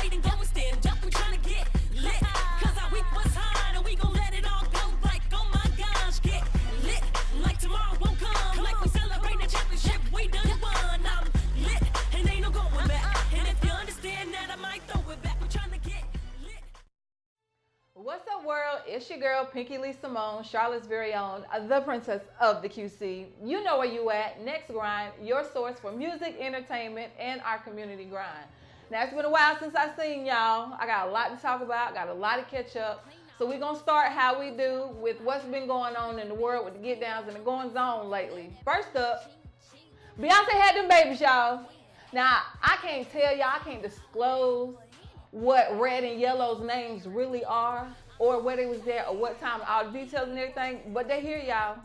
fight and go and stand up. We tryna get lit, cause our week was hard and we gon' let it all go. Like, oh my gosh, get lit, like tomorrow won't come. Like we celebrate the championship, we done won. I'm lit, and ain't no going back. And if you understand that, I might throw it back. We tryna get lit. What's up, world? It's your girl, PinkyLee Simone, Charlotte's very own, the princess of the QC. You know where you at. Next Grind, your source for music, entertainment, and our community grind. Now, it's been a while since I seen y'all. I got a lot to talk about, got a lot to catch up. So we're going to start how we do with what's been going on in the world with the get downs and the goings on lately. First up, Beyonce had them babies, y'all. Now, I can't tell y'all, I can't disclose what Red and Yellow's names really are, or where they was there, or what time, all the details and everything, but they here, y'all.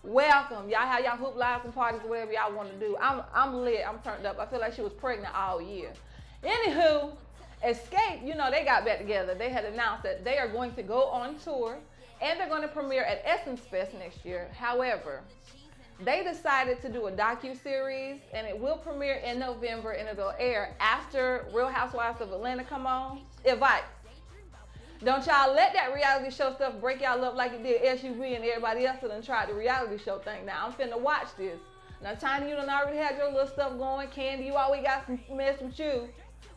Welcome. Y'all have y'all hoop lives and parties, whatever y'all want to do. I'm lit, I'm turned up. I feel like she was pregnant all year. Anywho, Xscape, you know, they got back together. They had announced that they are going to go on tour, and they're going to premiere at Essence Fest next year. However, they decided to do a docu-series, and it will premiere in November, and it'll air after Real Housewives of Atlanta come on. Invite. Don't y'all let that reality show stuff break y'all up like it did SUV and everybody else that done tried the reality show thing. Now, I'm finna watch this. Now, Tiny, you done already had your little stuff going. Candy, you always got some mess with you.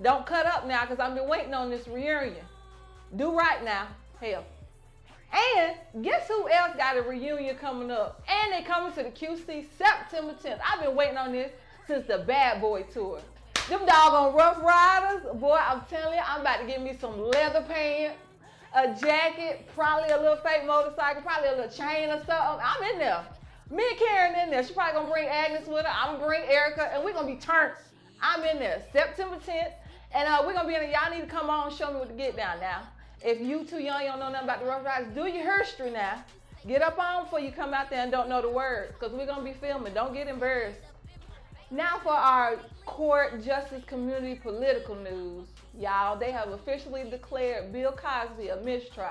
Don't cut up now, because I've been waiting on this reunion. Do right now. Hell. And guess who else got a reunion coming up? And they coming to the QC September 10th. I've been waiting on this since the Bad Boy tour. Them doggone Ruff Ryders, boy, I'm telling you, I'm about to get me some leather pants, a jacket, probably a little fake motorcycle, probably a little chain or something. I'm in there. Me and Karen in there. She probably gonna bring Agnes with her. I'm gonna bring Erica, and we're gonna be turned. I'm in there, September 10th, and we're gonna be in there. Y'all need to come on and show me what to get down now. If you too young, you don't know nothing about the Ruff Ryders, do your history now. Get up on before you come out there and don't know the words, because we're going to be filming. Don't get embarrassed. Now for our court, justice, community, political news. Y'all, they have officially declared Bill Cosby a mistrial.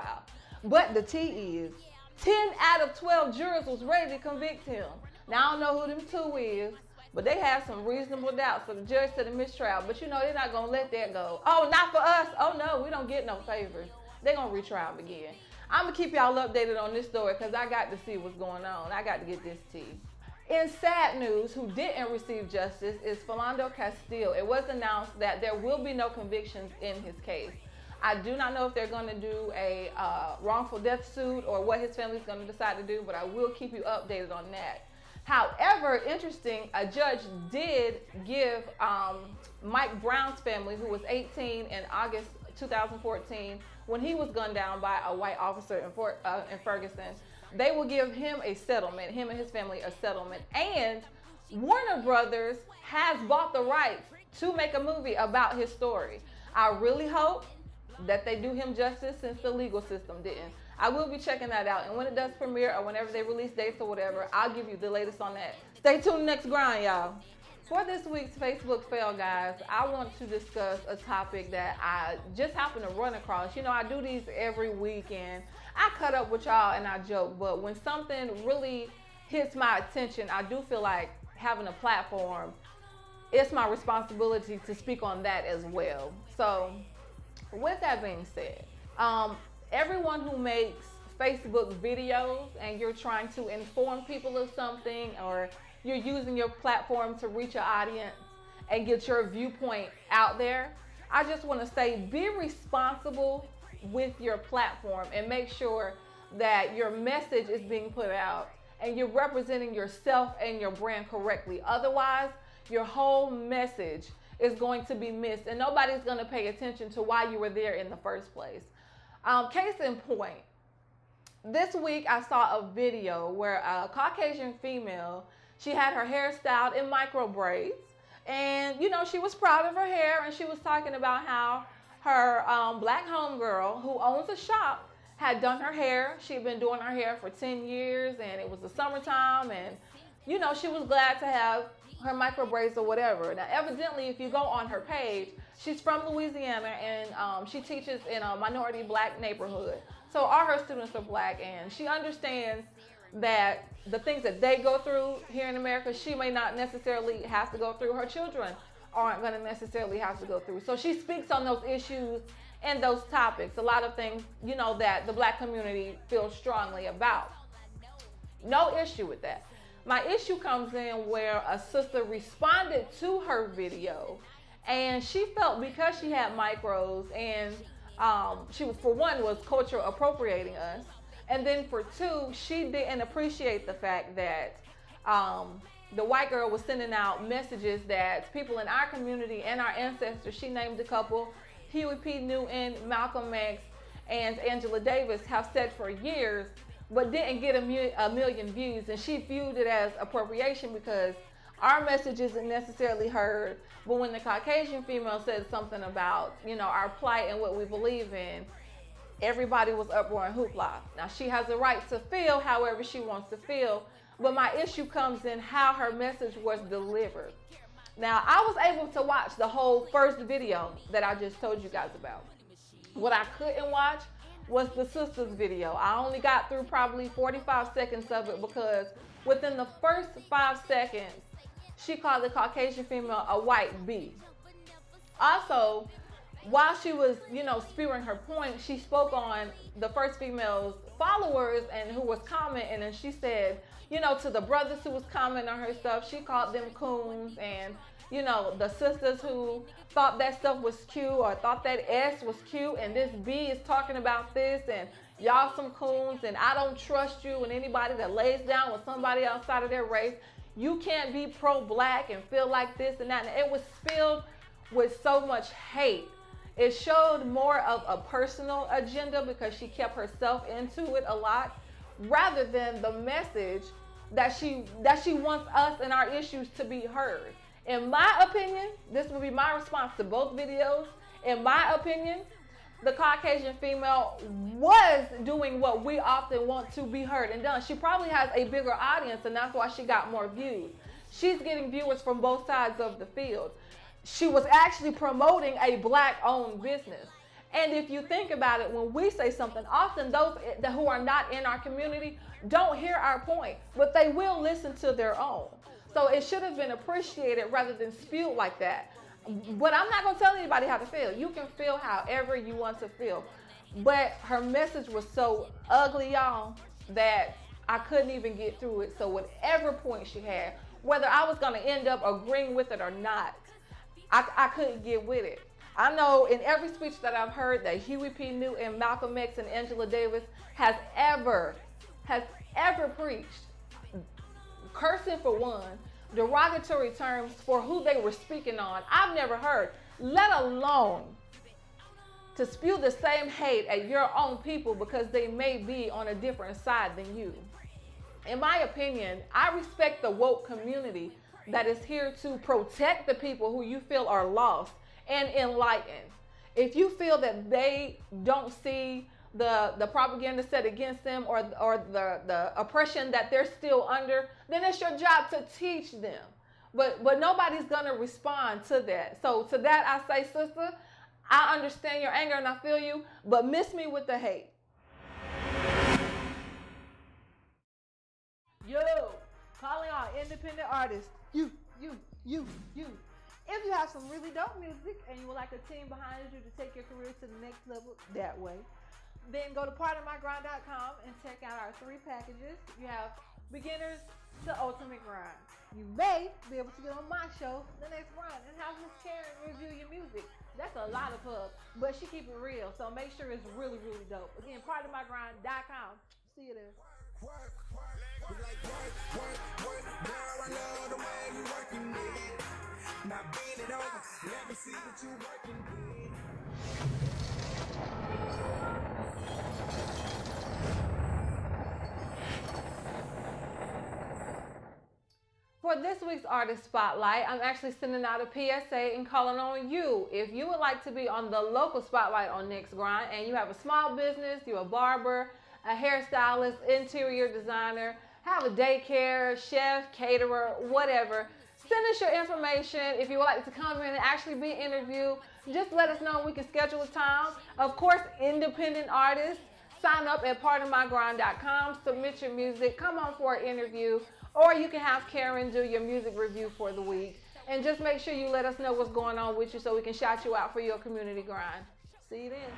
But the tea is, 10 out of 12 jurors was ready to convict him. Now, I don't know who them two is, but they have some reasonable doubts. So the judge said a mistrial. But you know, they're not going to let that go. Oh, not for us. Oh, no, we don't get no favors. They're going to retry him again. I'm going to keep y'all updated on this story because I got to see what's going on. I got to get this tea. In sad news, who didn't receive justice is Philando Castile. It was announced that there will be no convictions in his case. I do not know if they're going to do a wrongful death suit or what his family's going to decide to do, but I will keep you updated on that. However, interesting, a judge did give Mike Brown's family, who was 18 in August 2014, when he was gunned down by a white officer in Ferguson, they will give him a settlement, him and his family a settlement. And Warner Brothers has bought the rights to make a movie about his story. I really hope that they do him justice since the legal system didn't. I will be checking that out, and when it does premiere or whenever they release dates or whatever, I'll give you the latest on that. Stay tuned next grind, y'all. For this week's Facebook fail, guys, I want to discuss a topic that I just happened to run across. You know, I do these every week, and I cut up with y'all and I joke, but when something really hits my attention, I do feel like having a platform, it's my responsibility to speak on that as well. So, with that being said, everyone who makes Facebook videos and you're trying to inform people of something, or you're using your platform to reach your audience and get your viewpoint out there, I just want to say, be responsible with your platform and make sure that your message is being put out and you're representing yourself and your brand correctly. Otherwise, your whole message is going to be missed and nobody's going to pay attention to why you were there in the first place. Case in point, this week I saw a video where a Caucasian female, she had her hair styled in micro braids, and you know, she was proud of her hair, and she was talking about how her black homegirl who owns a shop had done her hair. She had been doing her hair for 10 years, and it was the summertime, and you know, she was glad to have her micro braids or whatever. Now, evidently, if you go on her page, she's from Louisiana, and she teaches in a minority black neighborhood. So all her students are black, and she understands that the things that they go through here in America, she may not necessarily have to go through. Her children aren't going to necessarily have to go through. So she speaks on those issues and those topics, a lot of things, you know, that the black community feels strongly about. No issue with that. My issue comes in where a sister responded to her video, and she felt because she had micros and she, for one, was cultural appropriating us, and then for two, she didn't appreciate the fact that the white girl was sending out messages that people in our community and our ancestors, she named a couple, Huey P. Newton, Malcolm X, and Angela Davis, have said for years, but didn't get a million views. And she viewed it as appropriation because our message isn't necessarily heard, but when the Caucasian female said something about, you know, our plight and what we believe in, everybody was uproar and hoopla. Now, she has a right to feel however she wants to feel, but my issue comes in how her message was delivered. Now, I was able to watch the whole first video that I just told you guys about. What I couldn't watch was the sister's video. I only got through probably 45 seconds of it because within the first 5 seconds, she called the Caucasian female a white bee. Also, while she was, you know, spewing her point, she spoke on the first female's followers and who was commenting, and she said, you know, to the brothers who was commenting on her stuff, she called them coons, and, you know, the sisters who thought that stuff was cute or thought that S was cute, and this B is talking about this, and y'all some coons, and I don't trust you, and anybody that lays down with somebody outside of their race, you can't be pro-black and feel like this and that. And it was filled with so much hate. It showed more of a personal agenda because she kept herself into it a lot, rather than the message that she wants us and our issues to be heard. In my opinion, this would be my response to both videos. In my opinion, the Caucasian female was doing what we often want to be heard and done. She probably has a bigger audience, and that's why she got more views. She's getting viewers from both sides of the field. She was actually promoting a black-owned business. And if you think about it, when we say something, often those who are not in our community don't hear our point, but they will listen to their own. So it should have been appreciated rather than spewed like that. But I'm not going to tell anybody how to feel. You can feel however you want to feel. But her message was so ugly, y'all, that I couldn't even get through it. So whatever point she had, whether I was going to end up agreeing with it or not, I couldn't get with it. I know in every speech that I've heard that Huey P. Newton, Malcolm X, and Angela Davis has ever preached, cursing for one, derogatory terms for who they were speaking on, I've never heard, let alone to spew the same hate at your own people because they may be on a different side than you. In my opinion, I respect the woke community that is here to protect the people who you feel are lost and enlightened. If you feel that they don't see the propaganda set against them or the oppression that they're still under, then it's your job to teach them. But nobody's gonna respond to that. So to that I say, sister, I understand your anger and I feel you, but miss me with the hate. Yo, calling all independent artists. You. If you have some really dope music and you would like a team behind you to take your career to the next level that way, then go to pardonmygrind.com and check out our 3 packages. You have beginners to ultimate grind. You may be able to get on my show, The Next Grind, and have Miss Karen review your music. That's a lot of pub, but she keep it real, so make sure it's really, really dope. Again, pardonmygrind.com. See you there. Work. Now I love the way you working it. Now bend it over. Let me see what you working with. For this week's Artist Spotlight, I'm actually sending out a PSA and calling on you. If you would like to be on the local spotlight on Next Grind and you have a small business, you're a barber, a hairstylist, interior designer, have a daycare, chef, caterer, whatever, send us your information. If you would like to come in and actually be interviewed, just let us know and we can schedule a time. Of course, independent artists, sign up at pardonmygrind.com, submit your music, come on for an interview, or you can have Karen do your music review for the week. And just make sure you let us know what's going on with you so we can shout you out for your community grind. See you then.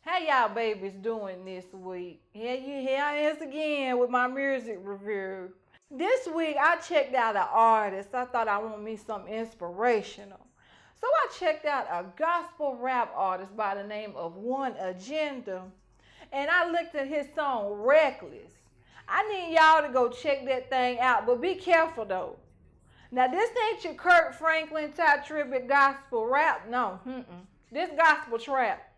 How y'all babies doing this week? Here I is again with my music review. This week I checked out an artist. I thought I want me some inspirational. So I checked out a gospel rap artist by the name of One Agenda. And I looked at his song Reckless. I need y'all to go check that thing out, but be careful though. Now this ain't your Kirk Franklin type tribute gospel rap. No, this gospel trap.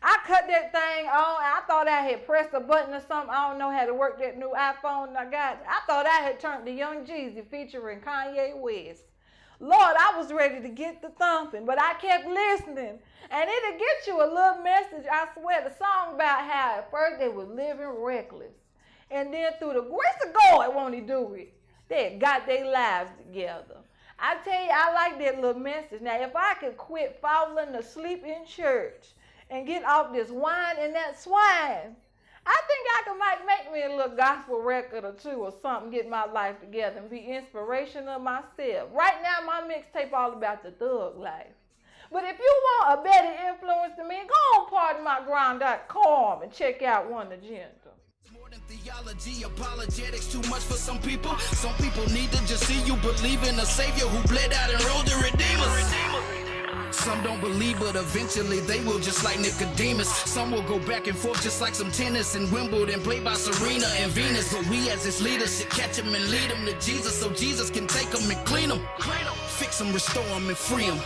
I cut that thing on. I thought I had pressed a button or something. I don't know how to work that new iPhone I got. I thought I had turned to Young Jeezy featuring Kanye West. Lord, I was ready to get the thumping, but I kept listening. And it'll get you a little message. I swear, the song about how at first they was living reckless. And then through the grace of God, won't he do it? They had got their lives together. I tell you, I like that little message. Now, if I could quit falling asleep in church and get off this wine and that swine, I think I might make me a little gospel record or two or something, get my life together and be inspirational myself. Right now, my mixtape all about the thug life. But if you want a better influence than me, go on pardonmygrind.com and check out One Agenda. More than theology, apologetics too much for some people. Some people need to just see you believe in a savior who bled out and rose the redeemer. Some don't believe, but eventually they will, just like Nicodemus. Some will go back and forth just like some tennis in Wimbledon, played by Serena and Venus. But we as his leaders should catch them and lead them to Jesus, so Jesus can take them and clean them, fix them, restore them and free them,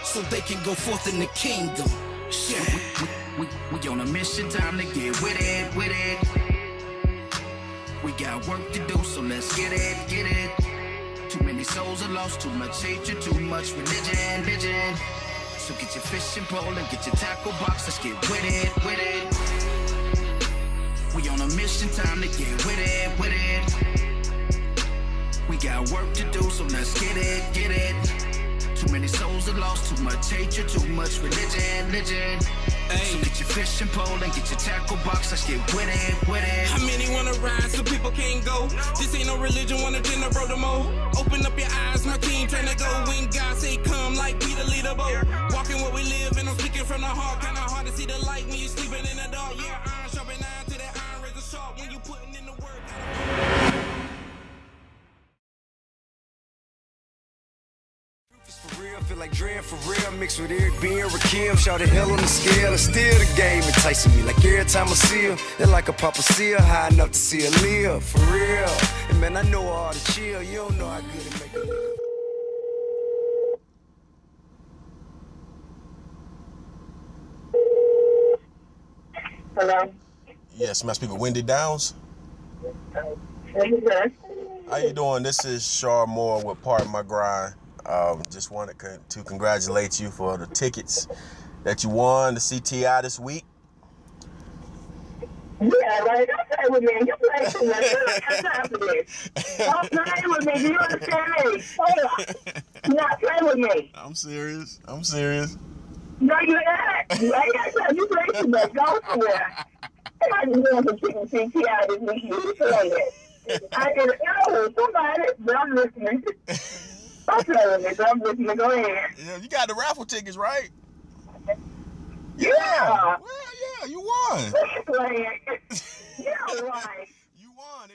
so they can go forth in the kingdom. Shit. We on a mission, time to get with it. We got work to do, so let's get it. Too many souls are lost, too much hatred, too much religion. So get your fishing pole and get your tackle box, let's get with it. We on a mission, time to get with it. We got work to do, so let's get it. Too many souls are lost, too much hatred, too much religion. So get your fishing pole and get your tackle box, let's get with it. How many wanna ride so people can't go? This ain't no religion, One Agenda, bro, the mo. Open up your eyes, my king trying to go. When God say come, like Peter lead a boat. Walking what we live and I'm speaking from the heart. Kinda hard to see the light when you're sleeping in the dark. Yeah, iron sharpen iron to that iron razor sharp. When you putting in the work. For real, feel like dream for real, mixed with Eric B and Rakim. Shout the hell on the scale, and still the game enticing me. Like every time I see her, they're like a Papa Seal, high enough to see her live. For real, and man, I know all the chill. You don't know how good it make it live. Hello. Yes, may I speak with Wendy Downs? How you doing? This is Shar Moore with Pardon My Grind. Just wanted to congratulate you for the tickets that you won the CTI this week. Yeah, right. Don't play with me. You play too much. You don't have time for this. Don't play with me. Do you understand me? Hold on. Do not play with me. I'm serious. No, you're not. You ain't got time. You play too much. Go somewhere. I just doing some chicken CTI this week. You play it. I can know somebody, but I'm listening. Don't play with me, so I'm listening. Go ahead. Yeah, you got the raffle tickets, right? Yeah. Well, yeah, you won. Quit playing. Yeah, right. You won.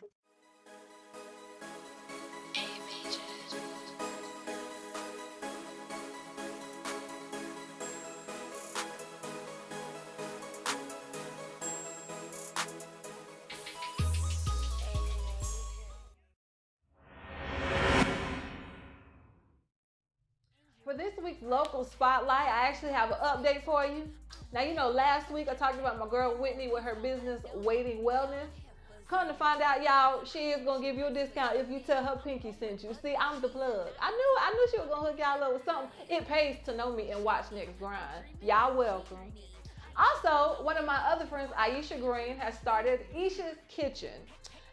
For this week's local spotlight, I actually have an update for you. Now, you know, last week I talked about my girl Whitney with her business, Waiting Wellness. Come to find out, y'all, she is gonna give you a discount if you tell her Pinky sent you. See, I'm the plug. I knew she was gonna hook y'all up with something. It pays to know me and watch Next Grind. Y'all welcome. Also, one of my other friends, Aisha Green, has started Isha's Kitchen.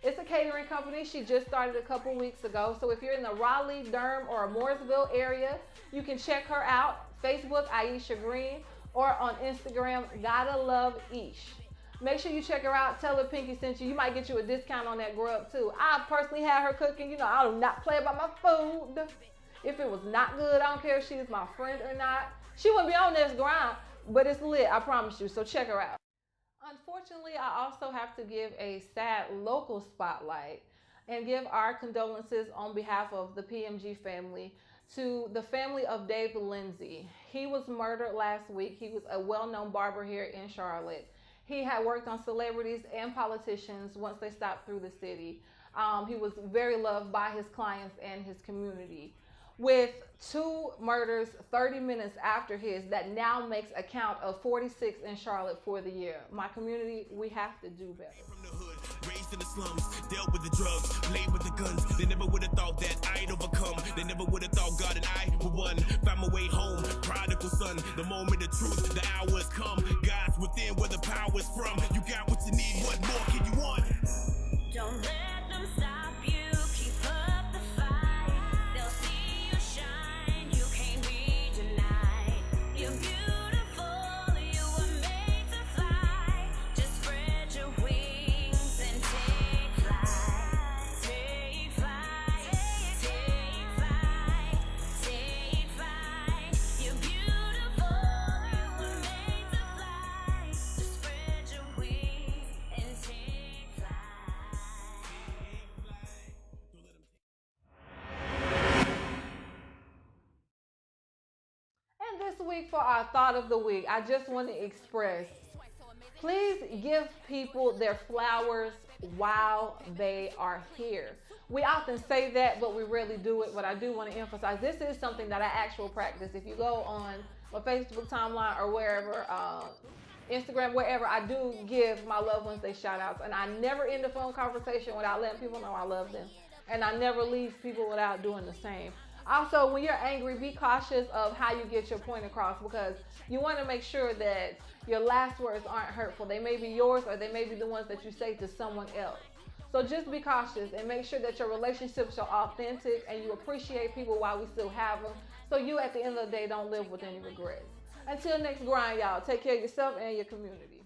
It's a catering company. She just started a couple weeks ago. So if you're in the Raleigh, Durham, or Mooresville area, you can check her out. Facebook, Aisha Green, or on Instagram, Gotta Love Ish. Make sure you check her out. Tell her Pinky sent you. You might get you a discount on that grub too. I personally had her cooking. You know, I do not play about my food. If it was not good, I don't care if she's my friend or not. She wouldn't be on this grind, but it's lit, I promise you. So check her out. Unfortunately, I also have to give a sad local spotlight and give our condolences on behalf of the PMG family to the family of Dave Lindsay. He was murdered last week. He was a well-known barber here in Charlotte. He had worked on celebrities and politicians once they stopped through the city. He was very loved by his clients and his community. With 2 murders 30 minutes after his, that now makes a count of 46 in Charlotte for the year. My community, we have to do better. From the hood, raised in the slums, dealt with the drugs, played with the guns. They never would have thought that I'd overcome. They never would have thought God and I would one. Found my way home, prodigal son. The moment of truth, the hour has come. God's within where the power is from. You got what you need, what more can you want? Don't let them stop you. Keep up the fight. They'll see you shine. You can't be denied. You're beautiful. You were made to fly. Just spread your wings and take flight. Take flight. Take flight. Take flight. You're beautiful. You were made to fly. Just spread your wings and take flight. And this week for our thought of the week, I just want to express, please give people their flowers while they are here. We often say that, but we rarely do it. But I do want to emphasize, this is something that I actually practice. If you go on my Facebook timeline or wherever, Instagram, wherever, I do give my loved ones their shout outs. And I never end a phone conversation without letting people know I love them. And I never leave people without doing the same. Also, when you're angry, be cautious of how you get your point across, because you want to make sure that your last words aren't hurtful. They may be yours, or they may be the ones that you say to someone else. So just be cautious and make sure that your relationships are authentic and you appreciate people while we still have them, so you at the end of the day don't live with any regrets. Until next grind, y'all, take care of yourself and your community.